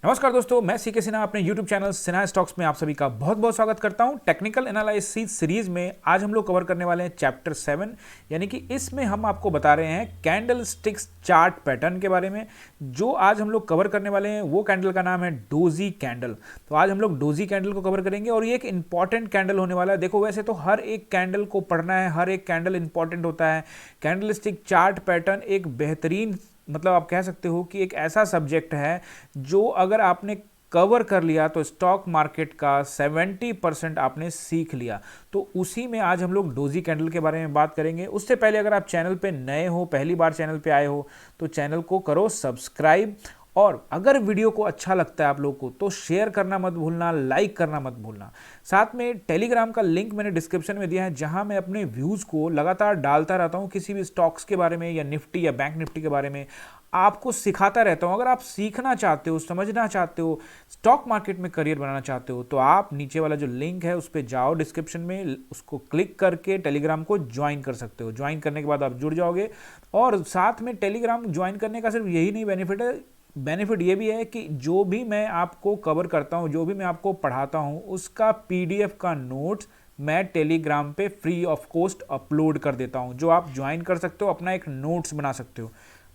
नमस्कार दोस्तों, मैं सीके सिन्हा अपने YouTube चैनल सिन्हा स्टॉक्स में आप सभी का बहुत बहुत स्वागत करता हूं। टेक्निकल एनालिसिस सीरीज में आज हम लोग कवर करने वाले हैं चैप्टर 7, यानी कि इसमें हम आपको बता रहे हैं कैंडल स्टिक्स चार्ट पैटर्न के बारे में। जो आज हम लोग कवर करने वाले हैं वो कैंडल का नाम है डोजी कैंडल। तो आज हम लोग डोजी कैंडल को कवर करेंगे और ये एक इंपॉर्टेंट कैंडल होने वाला है। देखो, वैसे तो हर एक कैंडल को पढ़ना है, हर एक कैंडल इंपॉर्टेंट होता है। कैंडल स्टिक चार्ट पैटर्न एक बेहतरीन, मतलब आप कह सकते हो कि एक ऐसा सब्जेक्ट है जो अगर आपने कवर कर लिया तो स्टॉक मार्केट का 70% आपने सीख लिया। तो उसी में आज हम लोग डोजी कैंडल के बारे में बात करेंगे। उससे पहले अगर आप चैनल पे नए हो, पहली बार चैनल पे आए हो, तो चैनल को करो सब्सक्राइब। और अगर वीडियो को अच्छा लगता है आप लोग को तो शेयर करना मत भूलना, लाइक करना मत भूलना। साथ में टेलीग्राम का लिंक मैंने डिस्क्रिप्शन में दिया है, जहां मैं अपने व्यूज़ को लगातार डालता रहता हूं, किसी भी स्टॉक्स के बारे में या निफ्टी या बैंक निफ्टी के बारे में आपको सिखाता रहता हूं। अगर आप सीखना चाहते हो, समझना चाहते हो, स्टॉक मार्केट में करियर बनाना चाहते हो, तो आप नीचे वाला जो लिंक है उस पर जाओ, डिस्क्रिप्शन में उसको क्लिक करके टेलीग्राम को ज्वाइन कर सकते हो। ज्वाइन करने के बाद आप जुड़ जाओगे। और साथ में टेलीग्राम ज्वाइन करने का सिर्फ यही नहीं बेनिफिट है, बेनिफिट ये भी है कि जो भी मैं आपको कवर करता हूँ, जो भी मैं आपको पढ़ाता हूँ, उसका पीडीएफ का नोट्स मैं टेलीग्राम पे फ्री ऑफ कॉस्ट अपलोड कर देता हूँ, जो आप ज्वाइन कर सकते हो, अपना एक नोट्स बना सकते हो।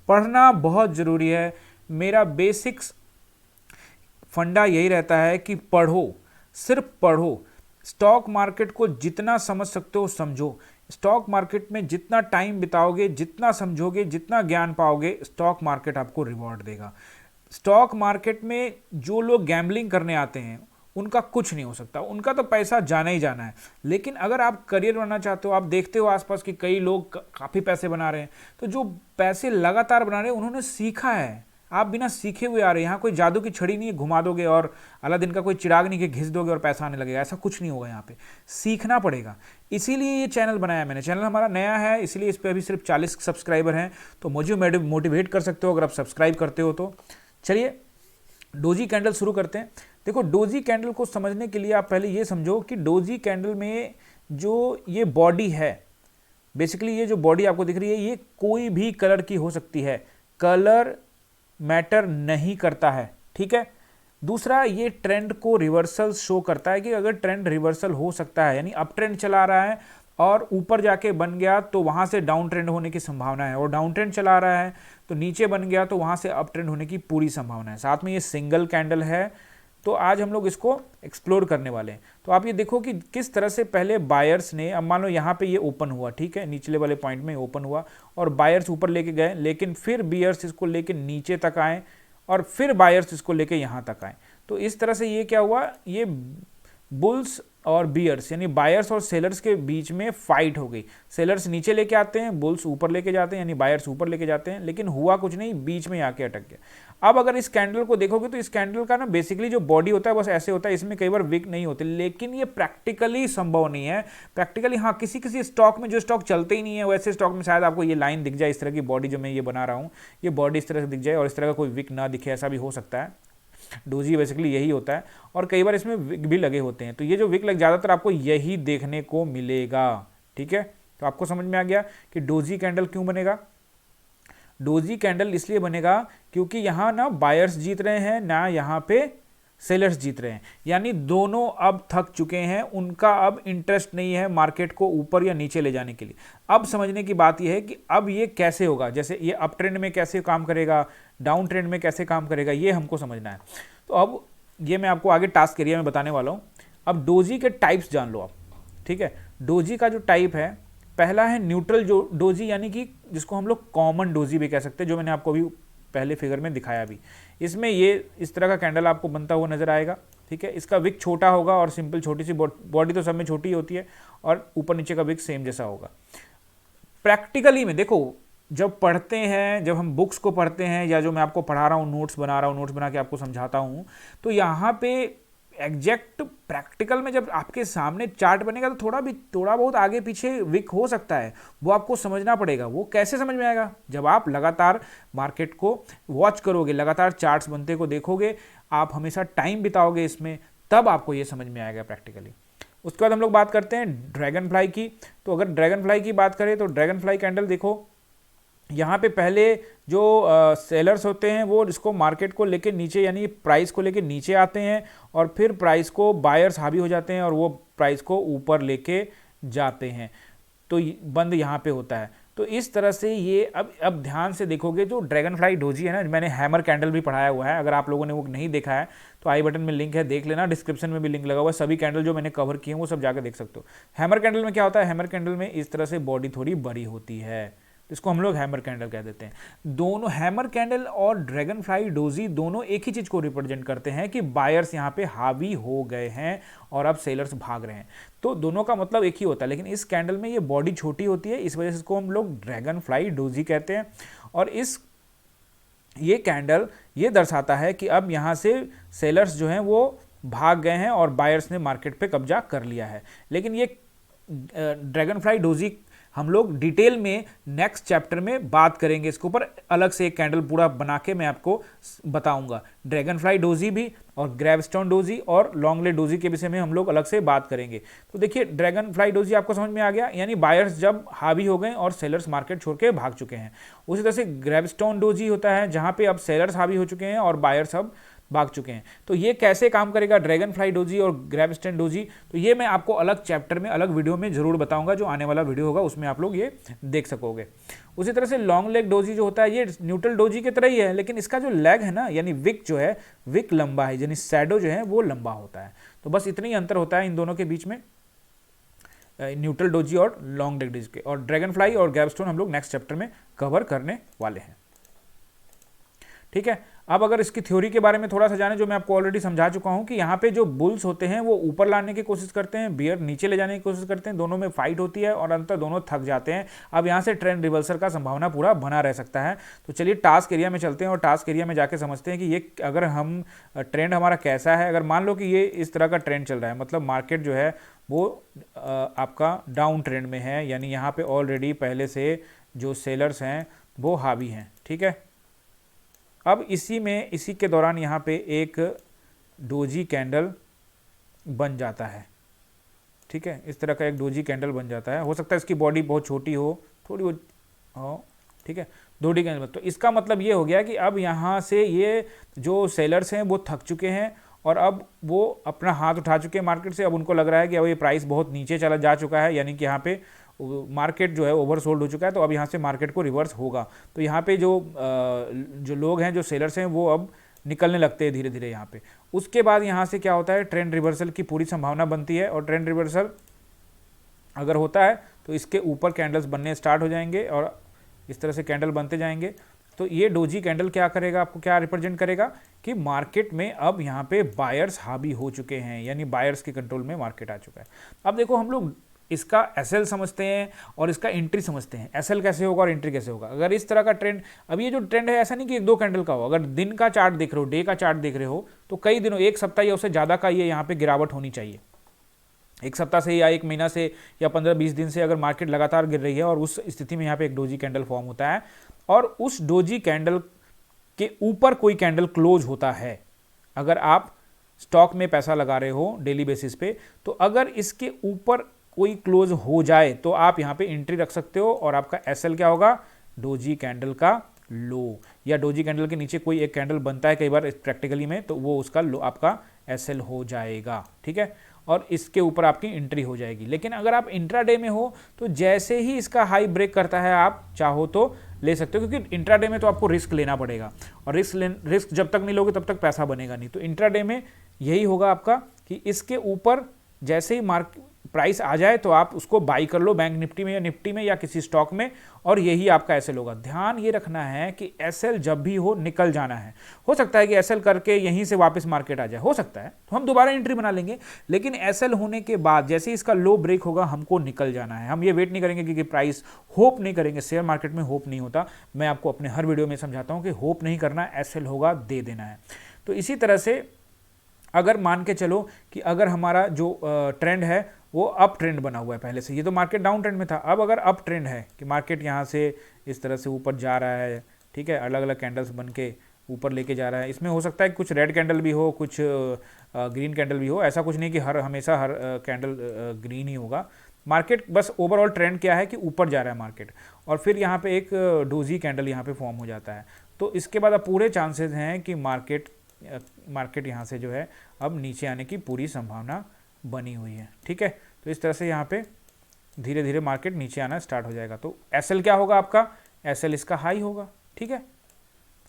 पढ़ना बहुत ज़रूरी है। मेरा बेसिक्स फंडा यही रहता है कि पढ़ो, सिर्फ पढ़ो। स्टॉक मार्केट को जितना समझ सकते हो समझो। स्टॉक मार्केट में जितना टाइम बिताओगे, जितना समझोगे, जितना ज्ञान पाओगे, स्टॉक मार्केट आपको रिवॉर्ड देगा। स्टॉक मार्केट में जो लोग गैम्बलिंग करने आते हैं उनका कुछ नहीं हो सकता, उनका तो पैसा जाना ही जाना है। लेकिन अगर आप करियर बनाना चाहते हो, आप देखते हो आसपास कि कई लोग काफ़ी पैसे बना रहे हैं, तो जो पैसे लगातार बना रहे हैं उन्होंने सीखा है। आप बिना सीखे हुए आ रहे हैं। यहाँ कोई जादू की छड़ी नहीं है, घुमा दोगे और अलादीन का कोई चिराग नहीं कि घिस दोगे और पैसा आने लगेगा, ऐसा कुछ नहीं होगा। यहाँ पे सीखना पड़ेगा। इसीलिए ये चैनल बनाया मैंने। चैनल हमारा नया है, इसलिए इस पर अभी सिर्फ 40 सब्सक्राइबर हैं, तो मुझे मोटिवेट कर सकते हो अगर आप सब्सक्राइब करते हो तो। चलिए डोजी कैंडल शुरू करते हैं। देखो, डोजी कैंडल को समझने के लिए आप पहले ये समझो कि डोजी कैंडल में जो ये बॉडी है, बेसिकली ये जो बॉडी आपको दिख रही है, ये कोई भी कलर की हो सकती है। कलर मैटर नहीं करता है, ठीक है। दूसरा, ये ट्रेंड को रिवर्सल शो करता है कि अगर ट्रेंड रिवर्सल हो सकता है, यानी अप ट्रेंड चला रहा है और ऊपर जाके बन गया तो वहां से डाउन ट्रेंड होने की संभावना है, और डाउन ट्रेंड चला रहा है तो नीचे बन गया तो वहां से अप ट्रेंड होने की पूरी संभावना है। साथ में ये सिंगल कैंडल है, तो आज हम लोग इसको एक्सप्लोर करने वाले हैं। तो आप ये देखो कि किस तरह से पहले बायर्स ने, अब मान लो यहाँ पे ये ओपन हुआ, ठीक है, निचले वाले पॉइंट में ओपन हुआ और बायर्स ऊपर लेके गए, लेकिन फिर बियर्स इसको लेके नीचे तक आए और फिर बायर्स इसको लेके यहाँ तक आए। तो इस तरह से ये क्या हुआ, ये बुल्स और बियर्स यानी बायर्स और सेलर्स के बीच में फाइट हो गई। सेलर्स नीचे लेके आते हैं, बुल्स ऊपर लेके जाते हैं, यानी बायर्स ऊपर लेके जाते हैं, लेकिन हुआ कुछ नहीं, बीच में आके अटक गया। अब अगर इस कैंडल को देखोगे तो इस कैंडल का ना बेसिकली जो बॉडी होता है बस ऐसे होता है, इसमें कई बार विक नहीं होते, लेकिन ये प्रैक्टिकली संभव नहीं है। प्रैक्टिकली हाँ, किसी किसी स्टॉक में, जो स्टॉक चलते ही नहीं है वैसे स्टॉक में शायद आपको ये लाइन दिख जाए, इस तरह की बॉडी जो मैं ये बना रहा हूँ, ये बॉडी इस तरह से दिख जाए और इस तरह का कोई विक ना दिखे, ऐसा भी हो सकता है। डोजी बेसिकली यही होता है, और कई बार इसमें विक भी लगे होते हैं। तो ये जो विक लग, ज़्यादातर आपको यही देखने को मिलेगा, ठीक है। तो आपको समझ में आ गया कि डोजी कैंडल क्यों बनेगा। डोजी कैंडल इसलिए बनेगा क्योंकि यहाँ ना बायर्स जीत रहे हैं, ना यहाँ पे सेलर्स जीत रहे हैं, यानी दोनों अब थक चुके हैं, उनका अब इंटरेस्ट नहीं है मार्केट को ऊपर या नीचे ले जाने के लिए। अब समझने की बात यह है कि अब ये कैसे होगा, जैसे ये अप ट्रेंड में कैसे काम करेगा, डाउन ट्रेंड में कैसे काम करेगा, ये हमको समझना है। तो अब ये मैं आपको आगे टास्क एरिया में बताने वाला हूँ। अब डोजी के टाइप्स जान लो आप, ठीक है। डोजी का जो टाइप है, पहला है न्यूट्रल जो डोजी, यानी कि जिसको हम लोग कॉमन डोजी भी कह सकते हैं, जो मैंने आपको अभी पहले फिगर में दिखाया भी। इसमें ये इस तरह का कैंडल आपको बनता हुआ नजर आएगा, ठीक है। इसका विक छोटा होगा और सिंपल छोटी सी बॉडी तो सब में छोटी होती है, और ऊपर नीचे का विक सेम जैसा होगा। प्रैक्टिकली में देखो, जब पढ़ते हैं, जब हम बुक्स को पढ़ते हैं, या जो मैं आपको पढ़ा रहा हूँ, नोट्स बना रहा हूँ, नोट्स बना के आपको समझाता हूँ, तो यहाँ पे एग्जैक्ट प्रैक्टिकल में जब आपके सामने चार्ट बनेगा तो थोड़ा बहुत आगे पीछे विक हो सकता है, वो आपको समझना पड़ेगा। वो कैसे समझ में आएगा, जब आप लगातार मार्केट को वॉच करोगे, लगातार चार्ट्स बनते को देखोगे, आप हमेशा टाइम बिताओगे इसमें, तब आपको ये समझ में आएगा प्रैक्टिकली। उसके बाद हम लोग बात करते हैं ड्रैगन फ्लाई की। तो अगर ड्रैगन फ्लाई की बात करें तो ड्रैगन फ्लाई कैंडल देखो, यहाँ पे पहले जो सेलर्स होते हैं वो इसको मार्केट को लेके नीचे यानी प्राइस को लेके नीचे आते हैं और फिर प्राइस को बायर्स हावी हो जाते हैं और वो प्राइस को ऊपर लेके जाते हैं। तो बंद यहाँ पे होता है। तो इस तरह से ये अब ध्यान से देखोगे जो ड्रैगन फ्लाई डोजी है ना, मैंने हैमर कैंडल भी पढ़ाया हुआ है, अगर आप लोगों ने वो नहीं देखा है तो आई बटन में लिंक है, देख लेना, डिस्क्रिप्शन में भी लिंक लगा हुआ है, सभी कैंडल जो मैंने कवर किए हैं वो सब जाकर देख सकते हो। हैमर कैंडल में क्या होता है, हैमर कैंडल में इस तरह से बॉडी थोड़ी बड़ी होती है, इसको हम लोग हैमर कैंडल कह देते हैं। दोनों हैमर कैंडल और ड्रैगन फ्लाई डोजी दोनों एक ही चीज को रिप्रेजेंट करते हैं कि बायर्स यहाँ पे हावी हो गए हैं और अब सेलर्स भाग रहे हैं। तो दोनों का मतलब एक ही होता है, लेकिन इस कैंडल में ये बॉडी छोटी होती है, इस वजह से इसको हम लोग ड्रैगन फ्लाई डोजी कहते हैं। और ये कैंडल ये दर्शाता है कि अब यहाँ से सेलर्स जो हैं वो भाग गए हैं और बायर्स ने मार्केट पे कब्जा कर लिया है। लेकिन ये ड्रैगन फ्लाई डोजी हम लोग डिटेल में नेक्स्ट चैप्टर में बात करेंगे, इसके ऊपर अलग से एक कैंडल पूरा बना के मैं आपको बताऊंगा। ड्रैगन फ्लाई डोजी भी और ग्रेवस्टोन डोजी और लॉन्ग लेग डोजी के विषय में हम लोग अलग से बात करेंगे। तो देखिए ड्रैगन फ्लाई डोजी आपको समझ में आ गया, यानी बायर्स जब हावी हो गए और सेलर्स मार्केट छोड़ के भाग चुके हैं। उसी तरह से ग्रेवस्टोन डोजी होता है जहां पे अब सेलर्स हावी हो चुके हैं और बायर्स अब भाग चुके हैं। तो ये कैसे काम करेगा ड्रैगन फ्लाई डोजी और ग्रेवस्टोन डोजी, तो ये मैं आपको अलग चैप्टर में अलग वीडियो में जरूर बताऊंगा, जो आने वाला वीडियो होगा उसमें आप लोग ये देख सकोगे। उसी तरह से लॉन्ग लेग डोजी जो होता है ये न्यूट्रल डोजी की तरह ही है, लेकिन इसका जो लेग है ना यानी विक जो है, विक लंबा है, यानी शैडो जो है वो लंबा होता है। तो बस इतना ही अंतर होता है इन दोनों के बीच में, न्यूट्रल डोजी और लॉन्ग लेग डोजी के। और ड्रैगन फ्लाई और ग्रेवस्टोन हम लोग नेक्स्ट चैप्टर में कवर करने वाले हैं, ठीक है। अब अगर इसकी थ्योरी के बारे में थोड़ा सा जाने, जो मैं आपको ऑलरेडी समझा चुका हूं कि यहाँ पे जो बुल्स होते हैं वो ऊपर लाने की कोशिश करते हैं, बियर नीचे ले जाने की कोशिश करते हैं, दोनों में फाइट होती है और अंतर दोनों थक जाते हैं। अब यहाँ से ट्रेंड रिवर्सल का संभावना पूरा बना रह सकता है। तो चलिए टास्क एरिया में चलते हैं और टास्क एरिया में जाके समझते हैं कि ये अगर हम ट्रेंड हमारा कैसा है। अगर मान लो कि ये इस तरह का ट्रेंड चल रहा है, मतलब मार्केट जो है वो आपका डाउन ट्रेंड में है, यानी यहाँ पे ऑलरेडी पहले से जो सेलर्स हैं वो हावी हैं, ठीक है। अब इसी के दौरान यहाँ पे एक डोजी कैंडल बन जाता है, ठीक है। इस तरह का एक डोजी कैंडल बन जाता है, हो सकता है इसकी बॉडी बहुत छोटी हो, थोड़ी हो, ठीक है, डोजी कैंडल। तो इसका मतलब ये हो गया कि अब यहाँ से ये जो सेलर्स हैं वो थक चुके हैं और अब वो अपना हाथ उठा चुके हैं मार्केट से। अब उनको लग रहा है कि अब ये प्राइस बहुत नीचे चला जा चुका है, यानी कि यहाँ पे मार्केट जो है ओवरसोल्ड हो चुका है, तो अब यहाँ से मार्केट को रिवर्स होगा। तो यहाँ पे जो लोग हैं, जो सेलर्स हैं, वो अब निकलने लगते हैं धीरे धीरे यहाँ पे। उसके बाद यहाँ से क्या होता है, ट्रेंड रिवर्सल की पूरी संभावना बनती है और ट्रेंड रिवर्सल अगर होता है तो इसके ऊपर कैंडल्स बनने स्टार्ट हो जाएंगे और इस तरह से कैंडल बनते जाएंगे। तो ये डोजी कैंडल क्या करेगा, आपको क्या रिप्रेजेंट करेगा कि मार्केट में अब यहाँ पे बायर्स हावी हो चुके हैं, यानी बायर्स के कंट्रोल में मार्केट आ चुका है। अब देखो हम लोग इसका एसएल समझते हैं और इसका एंट्री समझते हैं, एसएल कैसे होगा और एंट्री कैसे होगा। अगर इस तरह का ट्रेंड, अब ये जो ट्रेंड है ऐसा नहीं कि एक दो कैंडल का हो, अगर दिन का चार्ट देख रहे हो, डे का चार्ट देख रहे हो, तो कई दिनों, एक सप्ताह या उससे ज़्यादा का ये यहाँ पे गिरावट होनी चाहिए। एक सप्ताह से या एक महीना से या 15-20 दिन से अगर मार्केट लगातार गिर रही है और उस स्थिति में यहाँ पे एक डोजी कैंडल फॉर्म होता है और उस डोजी कैंडल के ऊपर कोई कैंडल क्लोज होता है। अगर आप स्टॉक में पैसा लगा रहे हो डेली बेसिस पे, तो अगर इसके ऊपर कोई क्लोज हो जाए तो आप यहाँ पे एंट्री रख सकते हो और आपका एसएल क्या होगा, डोजी कैंडल का लो, या डोजी कैंडल के नीचे कोई एक कैंडल बनता है कई बार प्रैक्टिकली में, तो वो उसका लो आपका एसएल हो जाएगा, ठीक है। और इसके ऊपर आपकी एंट्री हो जाएगी। लेकिन अगर आप इंट्राडे में हो तो जैसे ही इसका हाई ब्रेक करता है आप चाहो तो ले सकते हो, क्योंकि इंट्राडे में तो आपको रिस्क लेना पड़ेगा और रिस्क जब तक नहीं लोगे तब तक पैसा बनेगा नहीं। तो इंट्राडे में यही होगा आपका कि इसके ऊपर जैसे ही प्राइस आ जाए तो आप उसको बाई कर लो बैंक निफ्टी में या निफ्टी में या किसी स्टॉक में, और यही आपका एसएल होगा। ध्यान ये रखना है कि एसएल जब भी हो निकल जाना है। हो सकता है कि एसएल करके यहीं से वापस मार्केट आ जाए, हो सकता है, तो हम दोबारा एंट्री बना लेंगे, लेकिन एसएल होने के बाद जैसे ही इसका लो ब्रेक होगा हमको निकल जाना है। हम ये वेट नहीं करेंगे क्योंकि प्राइस होप नहीं करेंगे, शेयर मार्केट में होप नहीं होता। मैं आपको अपने हर वीडियो में समझाता हूँ कि होप नहीं करना, एसएल होगा दे देना है। तो इसी तरह से अगर मान के चलो कि अगर हमारा जो ट्रेंड है वो अप ट्रेंड बना हुआ है पहले से, ये तो मार्केट डाउन ट्रेंड में था, अब अगर अप ट्रेंड है कि मार्केट यहाँ से इस तरह से ऊपर जा रहा है, ठीक है, अलग अलग कैंडल्स बन के ऊपर लेके जा रहा है। इसमें हो सकता है कुछ रेड कैंडल भी हो, कुछ ग्रीन कैंडल भी हो, ऐसा कुछ नहीं कि हमेशा हर कैंडल ग्रीन ही होगा। मार्केट बस ओवरऑल ट्रेंड क्या है कि ऊपर जा रहा है मार्केट, और फिर यहाँ पे एक डोजी कैंडल यहाँ पे फॉर्म हो जाता है। तो इसके बाद अब पूरे चांसेस हैं कि मार्केट यहाँ से जो है अब नीचे आने की पूरी संभावना बनी हुई है। ठीक है, तो इस तरह से यहाँ पे धीरे धीरे मार्केट नीचे आना स्टार्ट हो जाएगा। तो एसएल क्या होगा आपका, एसएल इसका हाई होगा। ठीक है,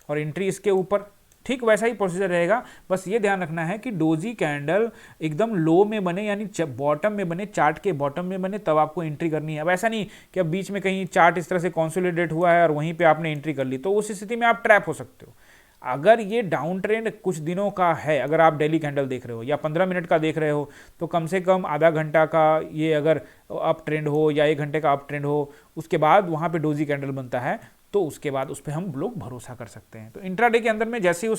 और एंट्री इसके ऊपर, ठीक वैसा ही प्रोसीजर रहेगा। बस ये ध्यान रखना है कि डोजी कैंडल एकदम लो में बने, यानी बॉटम में बने, चार्ट के बॉटम में बने, तब आपको एंट्री करनी है। अब ऐसा नहीं कि अब बीच में कहीं चार्ट इस तरह से कंसोलिडेट हुआ है और वहीं पे आपने एंट्री कर ली, तो उस स्थिति में आप ट्रैप हो सकते हो। अगर ये डाउन ट्रेंड कुछ दिनों का है, अगर आप डेली कैंडल देख रहे हो या 15 मिनट का देख रहे हो, तो कम से कम आधा घंटा का ये अगर अप ट्रेंड हो या 1 घंटे का अप ट्रेंड हो, उसके बाद वहाँ पे डोजी कैंडल बनता है, तो उसके बाद उस पर हम लोग भरोसा कर सकते हैं। तो इंट्राडे के अंदर में जैसे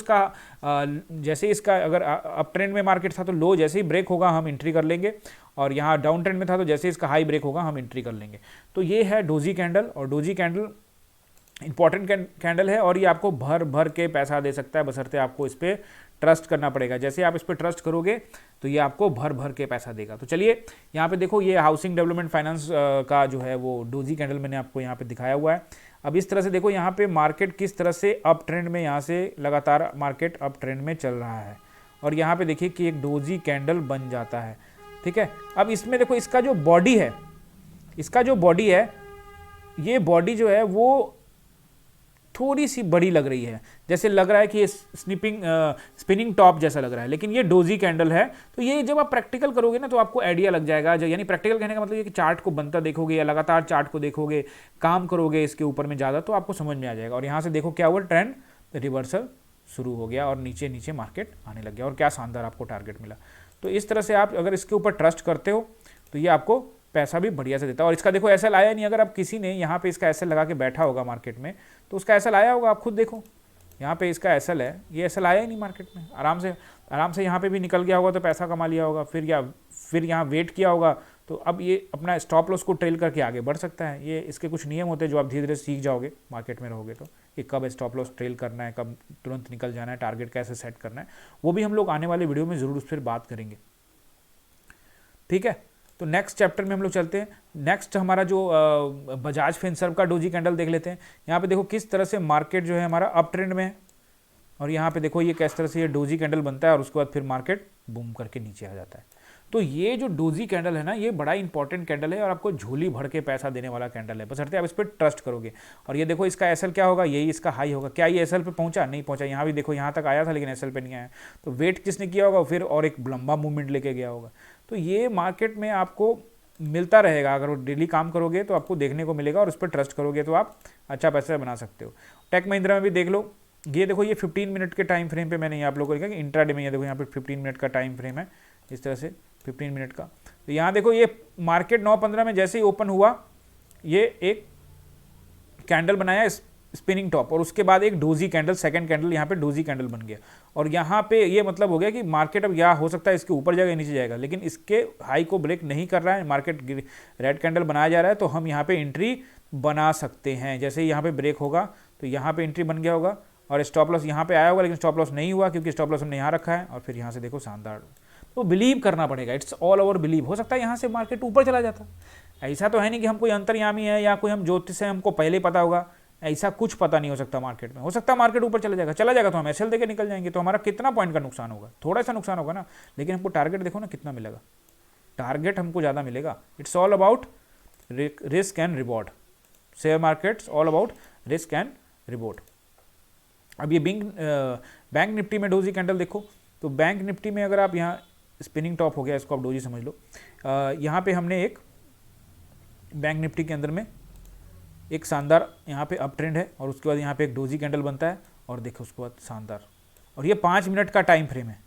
इसका अगर अप ट्रेंड में मार्केट था तो लो जैसे ही ब्रेक होगा हम एंट्री कर लेंगे, और यहाँ डाउन ट्रेंड में था तो जैसे इसका हाई ब्रेक होगा हम एंट्री कर लेंगे। तो ये है डोजी कैंडल, और डोजी कैंडल इंपॉर्टेंट कैंडल है और ये आपको भर भर के पैसा दे सकता है, बशर्ते आपको इस पर ट्रस्ट करना पड़ेगा। जैसे आप इस पर ट्रस्ट करोगे तो ये आपको भर भर के पैसा देगा। तो चलिए यहाँ पे देखो, ये हाउसिंग डेवलपमेंट फाइनेंस का जो है वो डोजी कैंडल मैंने आपको यहाँ पे दिखाया हुआ है। अब इस तरह से देखो यहाँ पे मार्केट किस तरह से अप ट्रेंड में, यहाँ से लगातार मार्केट अप ट्रेंड में चल रहा है, और यहाँ पे देखिए कि एक डोजी कैंडल बन जाता है। ठीक है, अब इसमें देखो इसका जो बॉडी है, ये बॉडी जो है वो थोड़ी सी बड़ी लग रही है, जैसे लग रहा है कि ये स्पिनिंग टॉप जैसा लग रहा है, लेकिन ये डोजी कैंडल है। तो ये जब आप प्रैक्टिकल करोगे ना तो आपको आइडिया लग जाएगा। यानी प्रैक्टिकल कहने का मतलब ये कि चार्ट को बनता देखोगे या लगातार चार्ट को देखोगे, काम करोगे इसके ऊपर में ज़्यादा, तो आपको समझ में आ जाएगा। और यहाँ से देखो क्या हुआ, ट्रेंड रिवर्सल शुरू हो गया और नीचे नीचे मार्केट आने लग गया, और क्या शानदार आपको टारगेट मिला। तो इस तरह से आप अगर इसके ऊपर ट्रस्ट करते हो तो ये आपको पैसा भी बढ़िया से देता है। और इसका देखो एसएल आया नहीं, अगर आप किसी ने यहाँ पे इसका एसएल लगा के बैठा होगा मार्केट में तो उसका एसएल आया होगा, आप खुद देखो यहाँ पे इसका एसएल है, ये एसएल आया ही नहीं मार्केट में, आराम से यहाँ पे भी निकल गया होगा तो पैसा कमा लिया होगा, फिर यहाँ वेट किया होगा, तो अब ये अपना स्टॉप लॉस को ट्रेल करके आगे बढ़ सकता है। ये इसके कुछ नियम होते हैं जो आप धीरे धीरे सीख जाओगे मार्केट में रहोगे तो, कि कब स्टॉप लॉस ट्रेल करना है, कब तुरंत निकल जाना है, टारगेट कैसे सेट करना है, वो भी हम लोग आने वाले वीडियो में ज़रूर उस पर बात करेंगे। ठीक है, तो नेक्स्ट चैप्टर में हम लोग चलते हैं। नेक्स्ट हमारा जो बजाज फिनसर्व का डोजी कैंडल देख लेते हैं। यहाँ पे देखो किस तरह से मार्केट जो है हमारा अप ट्रेंड में है, और यहाँ पे देखो ये किस तरह से ये डोजी कैंडल बनता है और उसके बाद फिर मार्केट बूम करके नीचे आ जाता है। तो ये जो डोजी कैंडल है ना, ये बड़ा इंपॉर्टेंट कैंडल है और आपको झोली भर के पैसा देने वाला कैंडल है, बशर्ते आप इस पर ट्रस्ट करोगे। और ये देखो इसका एसएल क्या होगा, यही इसका हाई होगा। क्या ये एसएल पे पहुंचा? नहीं पहुंचा। यहाँ भी देखो यहाँ तक आया था लेकिन एसएल पे नहीं आया, तो वेट किसने किया होगा फिर, और एक लंबा मूवमेंट लेके गया होगा। तो ये मार्केट में आपको मिलता रहेगा, अगर डेली काम करोगे तो आपको देखने को मिलेगा, और उस पर ट्रस्ट करोगे तो आप अच्छा पैसा बना सकते हो। टेक महिंद्रा में भी देख लो, ये देखो ये 15 मिनट के टाइम फ्रेम पे मैंने यहाँ आप लोगों को लिखा कि इंट्राडे में, ये देखो यहाँ पे 15 मिनट का टाइम फ्रेम है, इस तरह से 15 मिनट का। तो यहाँ देखो ये मार्केट 9:15 में जैसे ही ओपन हुआ, ये एक कैंडल बनाया स्पिनिंग टॉप, और उसके बाद एक डोजी कैंडल, सेकंड कैंडल यहाँ पे डोजी कैंडल बन गया। और यहाँ पे ये मतलब हो गया कि मार्केट अब या हो सकता है इसके ऊपर जाएगा नीचे जाएगा, लेकिन इसके हाई को ब्रेक नहीं कर रहा है, मार्केट रेड कैंडल बनाया जा रहा है, तो हम यहाँ पे एंट्री बना सकते हैं। जैसे ही यहाँ पे ब्रेक होगा तो यहाँ पे एंट्री बन गया होगा, और स्टॉप लॉस यहाँ पे आया होगा, लेकिन स्टॉप लॉस नहीं हुआ क्योंकि स्टॉप लॉस हमने यहाँ रखा है। और फिर यहाँ से देखो शानदार, तो बिलीव करना पड़ेगा, इट्स ऑल ओवर बिलीव। हो सकता है यहाँ से मार्केट ऊपर चला जाता, ऐसा तो है नहीं कि हम कोई अंतर्यामी है या कोई हम ज्योतिष है हमको पहले पता होगा, ऐसा कुछ पता नहीं हो सकता मार्केट में। हो सकता है मार्केट ऊपर चला जाएगा तो हम एसएल देके निकल जाएंगे, तो हमारा कितना पॉइंट का नुकसान होगा, थोड़ा सा नुकसान होगा ना, लेकिन हमको टारगेट देखो ना कितना मिलेगा, टारगेट हमको ज़्यादा मिलेगा। It's all about risk and reward, share markets all about risk and reward. अब ये बैंक निफ्टी में डोजी कैंडल देखो, तो बैंक निफ्टी में अगर आप यहाँ स्पिनिंग टॉप हो गया, इसको आप डोजी समझ लो। यहाँ पे हमने एक बैंक निफ्टी के अंदर में एक शानदार यहाँ पे अप ट्रेंड है, और उसके बाद यहाँ पे एक डोजी कैंडल बनता है, और देखो उसके बाद शानदार, और ये 5 मिनट का टाइम फ्रेम है।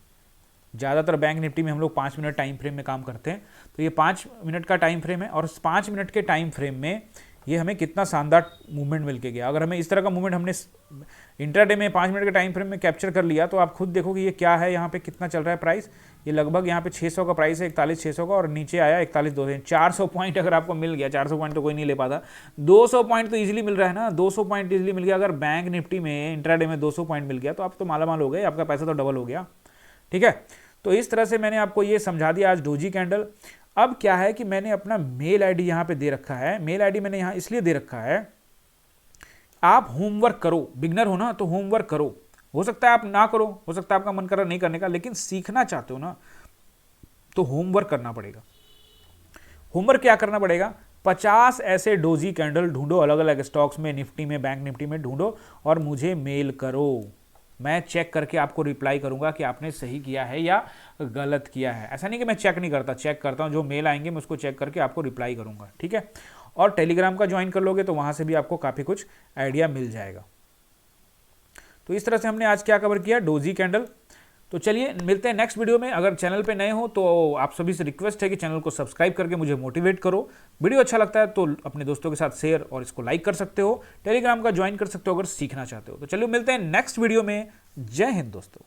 ज़्यादातर बैंक निफ्टी में हम लोग 5 मिनट टाइम फ्रेम में काम करते हैं, तो ये 5 मिनट का टाइम फ्रेम है, और उस 5 मिनट के टाइम फ्रेम में ये हमें कितना शानदार मूवमेंट मिल के गया। अगर हमें इस तरह का मूवमेंट हमने इंट्राडे में 5 मिनट के टाइम फ्रेम में कैप्चर कर लिया, तो आप खुद देखो कि ये क्या है, यहाँ पे कितना चल रहा है प्राइस। ये लगभग यहाँ पे 600 का प्राइस है, 41,600 का, और नीचे आया 41,200। 400 पॉइंट अगर आपको मिल गया, 400 पॉइंट तो कोई नहीं ले पाता, 200 पॉइंट तो ईजिली मिल रहा है ना, 200 पॉइंट ईजिली मिल गया। अगर बैंक निफ्टी में इंट्राडे में 200 पॉइंट मिल गया तो आप तो मालामाल हो गए, आपका पैसा तो डबल हो गया। ठीक है, तो इस तरह से मैंने आपको ये समझा दिया आज डोजी कैंडल। अब क्या है कि मैंने अपना मेल आईडी यहाँ पे दे रखा है। मेल आईडी मैंने यहाँ इसलिए दे रखा है, आप होमवर्क करो, बिगनर हो ना तो होमवर्क करो। हो सकता है आप ना करो, हो सकता है आपका मन कर रहा नहीं करने का, लेकिन सीखना चाहते हो ना तो होमवर्क करना पड़ेगा। होमवर्क क्या करना पड़ेगा? 50 ऐसे डोजी कैंडल ढूंढो अलग अलग स्टॉक्स में, निफ्टी में, बैंक निफ्टी में ढूंढो और मुझे मेल करो। मैं चेक करके आपको रिप्लाई करूंगा कि आपने सही किया है या गलत किया है। ऐसा नहीं कि मैं चेक नहीं करता, चेक करता हूं। जो मेल आएंगे मैं उसको चेक करके आपको रिप्लाई करूंगा, ठीक है। और टेलीग्राम का ज्वाइन कर लोगे तो वहां से भी आपको काफ़ी कुछ आइडिया मिल जाएगा। तो इस तरह से हमने आज क्या कवर किया, डोजी कैंडल। तो चलिए मिलते हैं नेक्स्ट वीडियो में। अगर चैनल पे नए हो तो आप सभी से रिक्वेस्ट है कि चैनल को सब्सक्राइब करके मुझे मोटिवेट करो। वीडियो अच्छा लगता है तो अपने दोस्तों के साथ शेयर और इसको लाइक कर सकते हो। टेलीग्राम का ज्वाइन कर सकते हो अगर सीखना चाहते हो। तो चलिए मिलते हैं नेक्स्ट वीडियो में। जय हिंद दोस्तों।